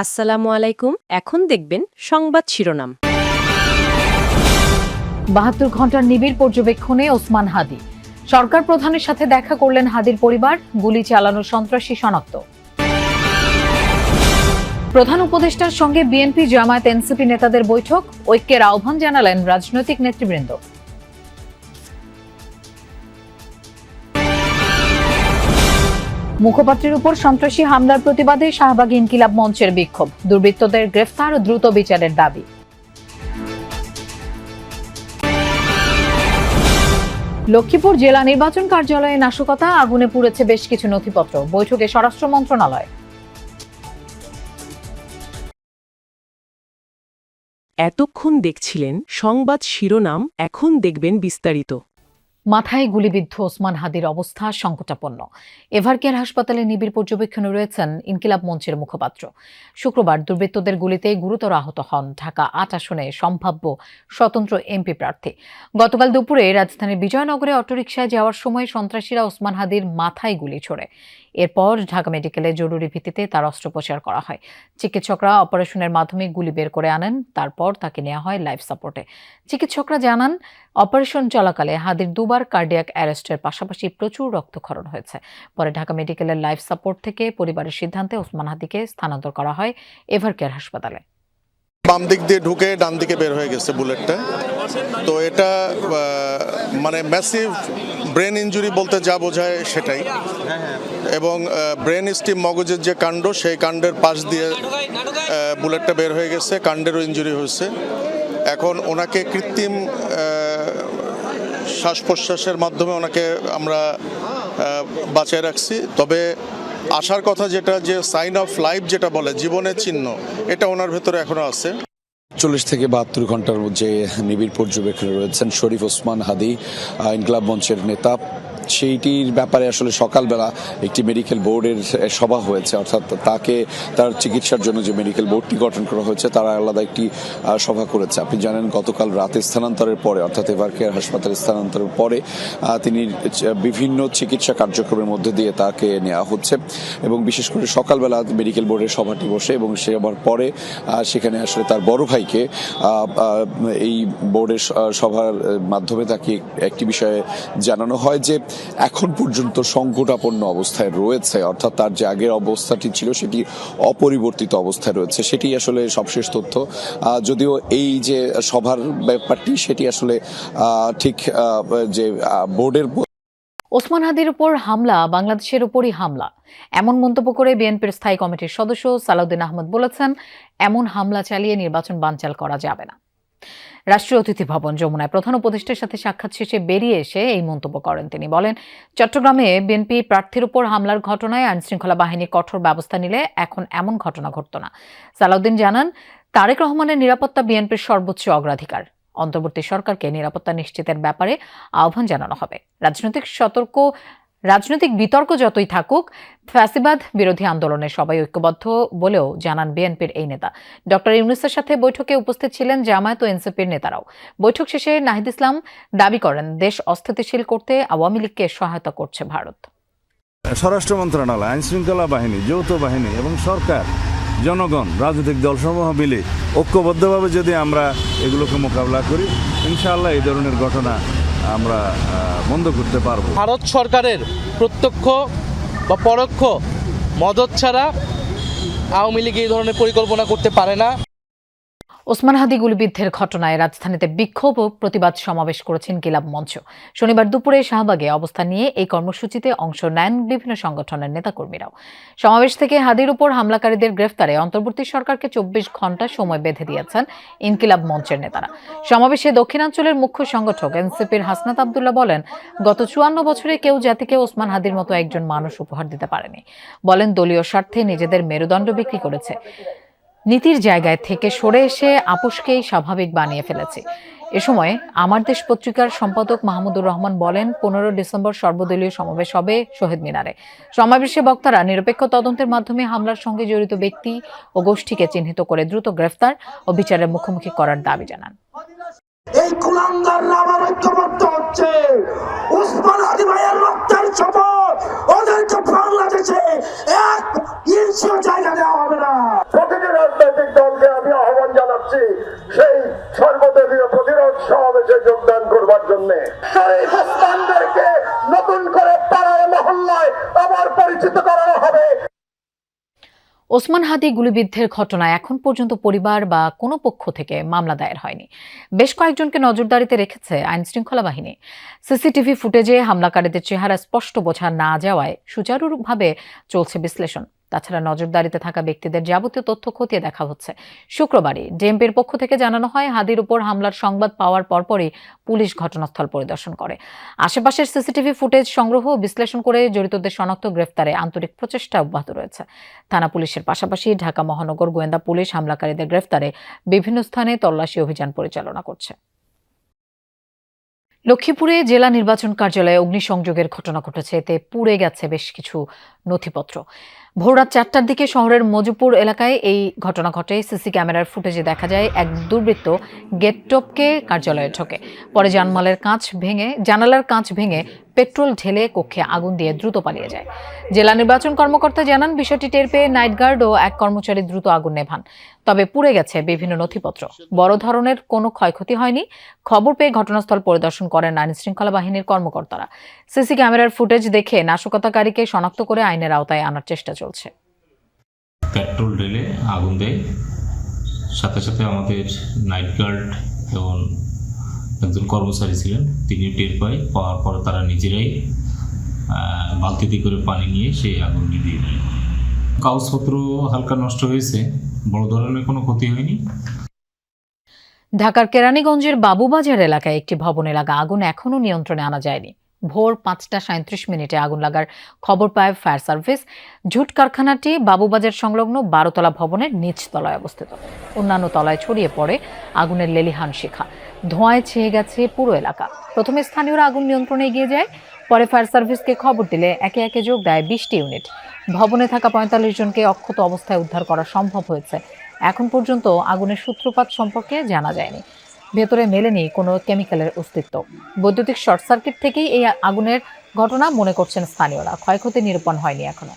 আসসালামু আলাইকুম। এখন দেখবেন সংবাদ শিরোনাম। ৭২ ঘন্টার নিবিড় পর্যবেক্ষণে ওসমান হাদি। সরকার প্রধানের সাথে দেখা করলেন হাদির পরিবার। গুলি চালানো সন্ত্রাসী শনাক্ত। প্রধান উপদেষ্টার সঙ্গে বিএনপি জামায়াত এনসিপি নেতাদের বৈঠক। ঐক্যের আহ্বান জানালেন রাজনৈতিক নেতৃবৃন্দ। মুখপাত্রের উপর সন্ত্রাসী হামলার প্রতিবাদে শাহবাগ ইনকিলাব মঞ্চের বিক্ষোভ। দুর্বৃত্তদের গ্রেফতার ও দ্রুত বিচারের দাবি। লক্ষ্মীপুর জেলা নির্বাচন কার্যালয়ে নাশকতা, আগুনে পুড়েছে বেশ কিছু নথিপত্র। বৈঠকে স্বরাষ্ট্র মন্ত্রণালয়। এতক্ষণ দেখছিলেন সংবাদ শিরোনাম, এখন দেখবেন বিস্তারিত। মাথায় গুলিবিদ্ধ ওসমান হাদির অবস্থা সংকটাপন্ন। এভারকেয়ার হাসপাতালে নিবিড় পর্যবেক্ষণে রয়েছেন ইনকিলাব মঞ্চের মুখপাত্র। শুক্রবার দুর্বৃত্তদের গুলিতে গুরুতর আহত হন ঢাকা ৮ আসনে সম্ভাব্য স্বতন্ত্র এমপি প্রার্থী। গতকাল দুপুরে রাজধানীর বিজয়নগরে অটোরিকশায় যাওয়ার সময় সন্ত্রাসীরা ওসমান হাদির মাথায় গুলি ছোড়ে। এরপর ঢাকা মেডিকেলে জরুরি ভিত্তিতে তার অস্ত্রোপচার করা হয়। চিকিৎসকরা অপারেশনের মাধ্যমে গুলি বের করে আনেন। তারপর তাকে নেওয়া হয় লাইফ সাপোর্টে। চিকিৎসকরা জানান, অপারেশন চলাকালে হাদির দুবার কার্ডিয়াক অ্যারেস্টের পাশাপাশি প্রচুর রক্তক্ষরণ হয়েছে। পরে ঢাকা মেডিকেলের লাইফ সাপোর্ট থেকে পরিবারের সিদ্ধান্তে ওসমান হাদিকে স্থানান্তর করা হয় এভারকেয়ার হাসপাতালে। বাম দিক দিয়ে ঢুকে ডান দিকে বের হয়ে গেছে বুলেটটা। তো এটা মানে ম্যাসিভ ব্রেন ইনজুরি বলতে যা বোঝায় সেটাই। এবং ব্রেন স্টিম মগজের যে কাণ্ড, সেই কাণ্ডের পাশ দিয়ে বুলেটটা বের হয়ে গেছে, কাণ্ডেরও ইনজুরি হয়েছে। এখন ওনাকে কৃত্রিম শ্বাস প্রশ্বাসের মাধ্যমে ওনাকে আমরা বাঁচিয়ে রাখছি। তবে আসার কথা যেটা, যে সাইন অফ লাইফ যেটা বলে, জীবনের চিহ্ন, এটা ওনার ভেতরে এখনো আছে। ৪০ থেকে ৭২ ঘন্টার মধ্যে নিবিড় পর্যবেক্ষণে রয়েছেন শরীফ ওসমান হাদি, ইনকিলাব মঞ্চের নেতা। সেইটির ব্যাপারে আসলে সকালবেলা একটি মেডিকেল বোর্ডের সভা হয়েছে, অর্থাৎ তাকে তার চিকিৎসার জন্য যে মেডিকেল বোর্ডটি গঠন করা হয়েছে তারা আলাদা একটি সভা করেছে। আপনি জানেন, গতকাল রাতে স্থানান্তরের পরে, অর্থাৎ এভারকেয়ার হাসপাতালে স্থানান্তরের পরে তিনি বিভিন্ন চিকিৎসা কার্যক্রমের মধ্যে দিয়ে তাকে নেওয়া হচ্ছে। এবং বিশেষ করে সকালবেলা মেডিকেল বোর্ডের সভাটি বসে এবং সেবার পরে সেখানে আসলে তার বড় ভাইকে এই বোর্ডের সভার মাধ্যমে তাকে একটি বিষয়ে জানানো হয় যে এখন পর্যন্ত সংকটাপন্ন অবস্থায় রয়েছে, অর্থাৎ তার যে আগের অবস্থাটি ছিল সেটি অপরিবর্তিত অবস্থায় রয়েছে। সেটি আসলে সবশেষ তথ্য। যদিও এই যে সভার ব্যাপারটি সেটি আসলে ঠিক যে বোর্ডের ওসমান হাদির উপর হামলা বাংলাদেশের উপরই হামলা, এমন মন্তব্য করে বিএনপির স্থায়ী কমিটির সদস্য সালাউদ্দিন আহমদ বলেছেন, এমন হামলা চালিয়ে নির্বাচন বানচাল করা যাবে না। রাষ্ট্রীয় অতিথি ভবন যমুনায় প্রধান উপদেষ্টার সাথে সাক্ষাৎ শেষে বেরিয়ে এসে এই মন্তব্য করেন তিনি। বলেন, চট্টগ্রামে বিএনপি প্রার্থীর উপর হামলার ঘটনায় আইনশৃঙ্খলা বাহিনী কঠোর ব্যবস্থা নিলে এখন এমন ঘটনা ঘটত না। সালাউদ্দিন জানান, তারেক রহমানের নিরাপত্তা বিএনপির সর্বোচ্চ অগ্রাধিকার। অন্তর্বর্তী সরকারকে নিরাপত্তা নিশ্চিতের ব্যাপারে আহ্বান জানানো হবে। রাজনৈতিক বিতর্ক যতই থাকুক, ফ্যাসিবাদ বিরোধী আন্দোলনে সবাই ঐক্যবদ্ধ বলেও জানান বিএনপির এই নেতা। ডক্টর ইউনূসের সাথে বৈঠকে উপস্থিত ছিলেন জামায়াত ও এনসিপির নেতারাও। বৈঠক শেষে নাহিদ ইসলাম দাবি করেন, দেশ অস্থিতিশীল করতে আওয়ামী লীগকে সহায়তা করছে ভারত। স্বরাষ্ট্র মন্ত্রণালয়, আইনশৃঙ্খলা বাহিনী, যৌথ বাহিনী এবং সরকার, জনগণ, রাজনৈতিক দলসমূহ মিলে ঐক্যবদ্ধভাবে যদি আমরা এগুলোকে মোকাবিলা করি, ইনশাআল্লাহ এই ধরনের ঘটনা আমরা বন্ধ করতে পারবো। ভারত সরকারের প্রত্যক্ষ বা পরোক্ষ মদত ছাড়া আওয়ামী লীগ এই ধরনের পরিকল্পনা করতে পারে না। ওসমান হাদি গুলিবিদ্ধের ঘটনায় রাজধানীতে বিক্ষোভ ও প্রতিবাদ সমাবেশ করেছেন ইনকিলাব মঞ্চ। শনিবার দুপুরে শাহবাগে অবস্থান নিয়ে এই কর্মসূচিতে অংশ নেন বিভিন্ন সংগঠনের নেতাকর্মীরাও। সমাবেশ থেকে হাদির উপর হামলাকারীদের গ্রেফতারে অন্তর্বর্তী সরকারকে ২৪ ঘণ্টা সময় বেঁধে দিয়েছেন ইনকিলাব মঞ্চের নেতারা। সমাবেশে দক্ষিণাঞ্চলের মুখ্য সংগঠক এনসিপির হাসনাত আবদুল্লাহ বলেন, গত ৫৪ বছরে কেউ জাতিকে ওসমান হাদির মতো একজন মানুষ উপহার দিতে পারেনি। বলেন, দলীয় স্বার্থে নিজেদের মেরুদণ্ড বিক্রি করেছে। নীতির জায়গায় থেকে সরে এসে আপোষকেই স্বাভাবিক বানিয়ে ফেলেছে। এ সময় আমার দেশ পত্রিকার সম্পাদক মাহমুদুর রহমান বলেন, ১৫ ডিসেম্বর সর্বদলীয় সমাবেশ হবে শহীদ মিনারে। সমাবেশে বক্তারা নিরপেক্ষ তদন্তের মাধ্যমে হামলার সঙ্গে জড়িত ব্যক্তি ও গোষ্ঠীকে চিহ্নিত করে দ্রুত গ্রেফতার ও বিচারের মুখোমুখি করার দাবি জানান। এই কুলাঙ্গাররা আবার ঐক্যবদ্ধ হচ্ছে। ওসমান হাদি ভাইয়ের রক্তের শপথ, ওদেরকে বাংলাদেশে এক ইঞ্চিও জায়গা দেওয়া হবে না। প্রতিদিন নিশ্চিত করানো হবে। ওসমান হাদি গুলিবিদ্ধের ঘটনায় এখন পর্যন্ত পরিবার বা কোনো পক্ষ থেকে মামলা দায়ের হয়নি। বেশ কয়েকজনকে নজরদারিতে রেখেছে আইনশৃঙ্খলা বাহিনী। সিসিটিভি ফুটেজে হামলাকারীদের চেহারা স্পষ্ট বোঝা না যাওয়ায় সুচারুভাবে চলছে বিশ্লেষণ। তাছাড়া নজরদারিতে থাকা ব্যক্তিদের যাবতীয় তথ্য খতিয়ে দেখা হচ্ছে। শুক্রবারই ডিএমপির পক্ষ থেকে জানানো হয়, হাদির উপর হামলার সংবাদ পাওয়ার পরপরই পুলিশ ঘটনাস্থল পরিদর্শন করে। আশেপাশের সিসিটিভি ফুটেজ সংগ্রহ ও বিশ্লেষণ করে জড়িতদের শনাক্ত গ্রেফতারে আন্তরিক প্রচেষ্টা অব্যাহত রয়েছে। থানা পুলিশের পাশাপাশি ঢাকা মহানগর গোয়েন্দা পুলিশ হামলাকারীদের গ্রেফতারে বিভিন্ন স্থানে তল্লাশি অভিযান পরিচালনা করছে। লক্ষ্মীপুরে জেলা নির্বাচন কার্যালয়ে অগ্নিসংযোগের ঘটনা ঘটেছে। এতে পুড়ে গেছে বেশ কিছু নথিপত্র। ভোররাত 4টার দিকে শহরের মজুপুর এলাকায় এই ঘটনা ঘটে। সিসি ক্যামেরার ফুটেজে দেখা যায় এক দুর্বৃত্ত গেট টপকে কার্যালয়ে ঢোকে। পরে জানালার কাঁচ ভেঙে পেট্রোল ঢেলে কক্ষে আগুন দিয়ে দ্রুত পালিয়ে যায়। জেলা নির্বাচন কর্মকর্তা জানান, বিষয়টি টের পেয়ে নাইট গার্ড ও এক কর্মচারী দ্রুত আগুন নেভান। তবে পুড়ে গেছে বিভিন্ন নথিপত্র। বড় ধরনের কোনো ক্ষয়ক্ষতি হয়নি। খবর পেয়ে ঘটনাস্থল পরিদর্শন করেন আইনশৃঙ্খলা বাহিনীর কর্মকর্তারা। সিসি ক্যামেরার ফুটেজ দেখে নাশকতাকারীকে শনাক্ত করে আইনের আওতায় আনার চেষ্টা চলছে। পেট্রোল ঢেলে আগুন দেয়, সাথে সাথে আমাদের নাইট গার্ড এবং একজন কর্মচারী ছিলেন, তিনি টের পাওয়ার পর তারা নিজেরাই বালতিতে করে পানি নিয়ে সেই আগুন নিভিয়ে দেয়। কাগজপত্র হালকা নষ্ট হয়েছে, বড় ধরনের কোনো ক্ষতি হয়নি। ঢাকার কেরানীগঞ্জের বাবুবাজার এলাকায় একটি ভবনে লাগা আগুন এখনও নিয়ন্ত্রণে আনা যায়নি। ভোর 5টা 37 আগুন লাগার খবর পায় ফায়ার সার্ভিস। ঝুট কারখানাটি বাবুবাজার সংলগ্ন 12তলা ভবনের নিচ তলায় অবস্থিত। অন্যান্য তলায় ছড়িয়ে পড়ে আগুনের লেলিহান শিখা। ধোঁয়ায় ছেয়ে গেছে পুরো এলাকা। প্রথমে স্থানীয়রা আগুন নিয়ন্ত্রণে এগিয়ে যায়। পরে ফায়ার সার্ভিসকে খবর দিলে একে একে যোগ দেয় 20টি ইউনিট। ভবনে থাকা 45 জনকে অক্ষত অবস্থায় উদ্ধার করা সম্ভব হয়েছে। এখন পর্যন্ত আগুনের সূত্রপাত সম্পর্কে জানা যায়নি। ভেতরে মেলেনি কোনো কেমিক্যালের অস্তিত্ব। বৈদ্যুতিক শর্ট সার্কিট থেকেই এই আগুনের ঘটনা মনে করছেন স্থানীয়রা। ক্ষয়ক্ষতি নিরূপণ হয়নি এখনো।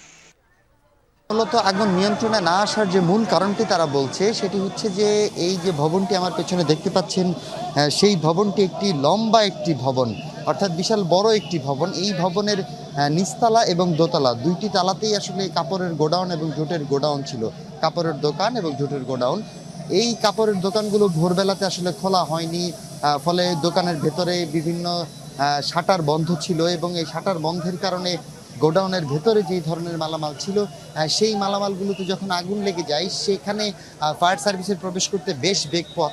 মূলত আগুন নিয়ন্ত্রণে না আসার যে মূল কারণটি তারা বলছে সেটি হচ্ছে যে এই যে ভবনটি আমার পেছনে দেখতে পাচ্ছেন, সেই ভবনটি একটি লম্বা একটি ভবন, অর্থাৎ বিশাল বড় একটি ভবন। এই ভবনের নিচতলা এবং দোতলা দুইটি তালাতেই আসলে কাপড়ের গোডাউন এবং জুটের গোডাউন ছিল, কাপড়ের দোকান এবং জুটের গোডাউন। এই কাপড়ের দোকানগুলো ভোরবেলাতে আসলে খোলা হয়নি, ফলে দোকানের ভেতরে বিভিন্ন শাটার বন্ধ ছিল এবং এই শাটার বন্ধের কারণে গোডাউনের ভেতরে যে ধরনের মালামাল ছিল সেই মালামালগুলোতে যখন আগুন লেগে যায় সেখানে ফায়ার সার্ভিসের প্রবেশ করতে বেশ বেগ পথ